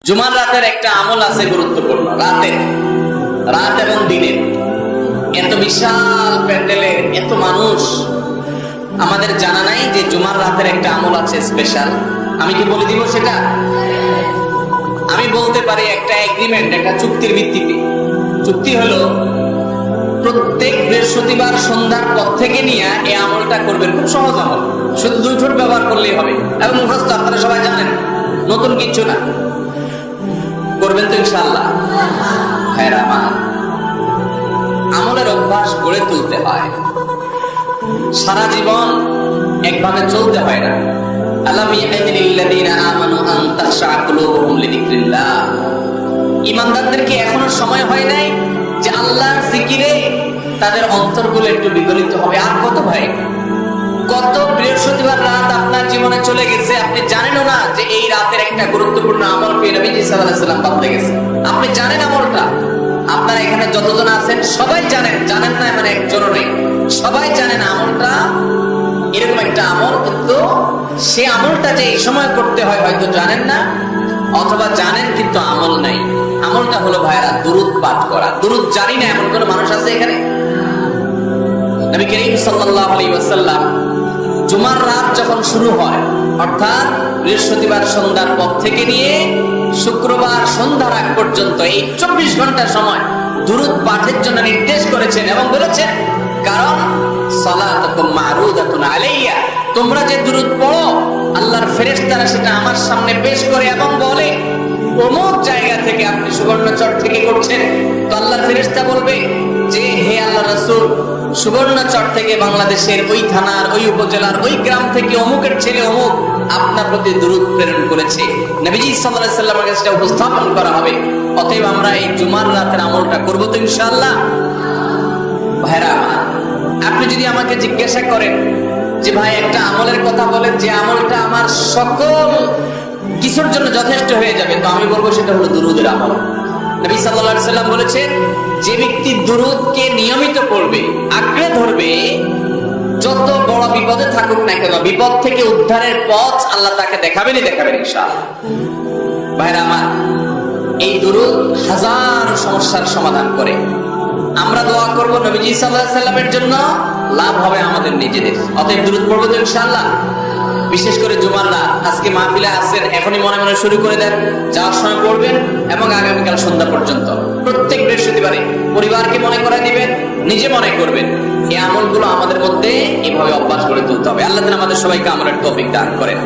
জুমার রাতের একটা আমল আছে গুরুত্বপূর্ণ। রাত এবং দিনের এত বিশাল প্যান্ডেলে এত মানুষ, আমাদের জানা নাই যে জুমার রাতের একটা আমল আছে স্পেশাল। আমি কি বলে দিব সেটা? আমি বলতে পারি একটা এগ্রিমেন্ট, একটা চুক্তির ভিত্তিতে। চুক্তি হলো প্রত্যেক বৃহস্পতিবার সন্ধ্যার পর থেকে নিয়ে এই আমলটা করবেন। খুব সহজ আমল, শুধু 2 ঠোঁট ব্যবহার করলেই হবে এবং মুখস্থ, আপনারা সবাই জানেন, নতুন কিছু না। করবেন তো ইনশাআল্লাহ? হ্যাঁ, আমার আমলের অভ্যাস গড়ে তুলতে হয়, সারা জীবন একভাবে চলতে হয় না। ঈমানদারদেরকে এখনো সময় হয় নাই যে আল্লাহর জিকিরে তাদের অন্তরগুলো একটু বিগলিত হবে। আর কত ভাই, কত বৃহস্পতিবার রাত আপনার জীবনে চলে গেছে, আপনি জানেনও না যে এই রাতের একটা গুরুত্বপূর্ণ আমল পেয়ে নবীজি সাল্লাল্লাহু আলাইহি ওয়াসাল্লাম বদলে গেছে। আপনি জানেন আমলটা, আপনারা এখানে যতজন আছেন সবাই জানেন, জানেন না মানে একজনও নেই, সবাই জানেন আমলটা এরকম একটা আমল। কিন্তু সে আমলটা যে এই সময় করতে হয় হয়তো জানেন না, অথবা জানেন কিন্তু আমল নাই। আমলটা হলো ভাইরা দুরূদ পাঠ করা। দুরূদ জানি না এমন কোন মানুষ আছে এখানে? নবী করিম সাল্লাল্লাহু আলাইহি ওয়াসাল্লাম জুমার রাত যখন শুরু হয়, অর্থাৎ বৃহস্পতিবার সন্ধ্যার পর থেকে নিয়ে শুক্রবার সন্ধ্যার আগ পর্যন্ত এই 24 ঘন্টা সময় দুরূদ পাঠের জন্য নির্দেশ করেছেন এবং বলেছেন, কারণ সালাতুকুম মারুদাতুন আলাইয়া, তোমরা যে দুরূদ পড়ো আল্লাহর ফেরেশতারা সেটা আমার সামনে পেশ করে এবং বলে অমুক জায়গা থেকে আপনি সুবর্ণচর থেকে করছেন, তো আল্লাহর ফেরেশতা বলবে যে হে আল্লাহর রাসূল, সুবর্ণচর থেকে বাংলাদেশের ওই থানার ওই উপজেলার ওই গ্রাম থেকে অমুকের ছেলে অমুক আপনার প্রতি দুরূদ প্রেরণ করেছে। নবীজি সাল্লাল্লাহু আলাইহি ওয়াসাল্লামের কাছে উপস্থাপন করা হবে। অতএব আমরা এই জুমার রাতের আমলটা করব তো ইনশাআল্লাহ? ভাইরা, আপনি যদি আমাকে জিজ্ঞাসা করেন যে ভাই একটা আমলের কথা বলেন যে আমলটা আমার সকল কিছুর জন্য যথেষ্ট হয়ে যাবে, তো আমি বলবো সেটা হলো দুরূদের আমল। নবী সাল্লাল্লাহু আলাইহি ওয়াসাল্লাম বলেছেন, যে ব্যক্তি দুরূদকে নিয়মিত পড়বে, আঁকড়ে ধরবে, যত বড় বিপদে থাকুক না কেন, বিপদ থেকে উদ্ধারের পথ আল্লাহ তাকে দেখাবেনই দেখাবেন ইনশাআল্লাহ। ভাইরা আমার, এই দুরূদ হাজার সমস্যার সমাধান করে। আমরা দোয়া করব নবীজি সাল্লাল্লাহু আলাইহি ওয়াসাল্লামের জন্য, লাভ হবে আমাদের নিজেদের। অতএব দুরূদ পড়ব তো ইনশাআল্লাহ। বিশেষ করে জুমার রাত, আজকে মাহফিলে আসছেন, এখনই মনে মনে শুরু করে দেন, যাওয়ার সময় পড়বেন এবং আগামীকাল সন্ধ্যা পর্যন্ত প্রত্যেক বৃহস্পতিবারে পরিবারকে মনে করাই দিবেন, নিজে মনে করবেন। এই আমলগুলো আমাদের মধ্যে এভাবে অভ্যাস করে তুলতে হবে। আল্লাহ তাআলা আমাদের সবাইকে আমলের তৌফিক দান করেন।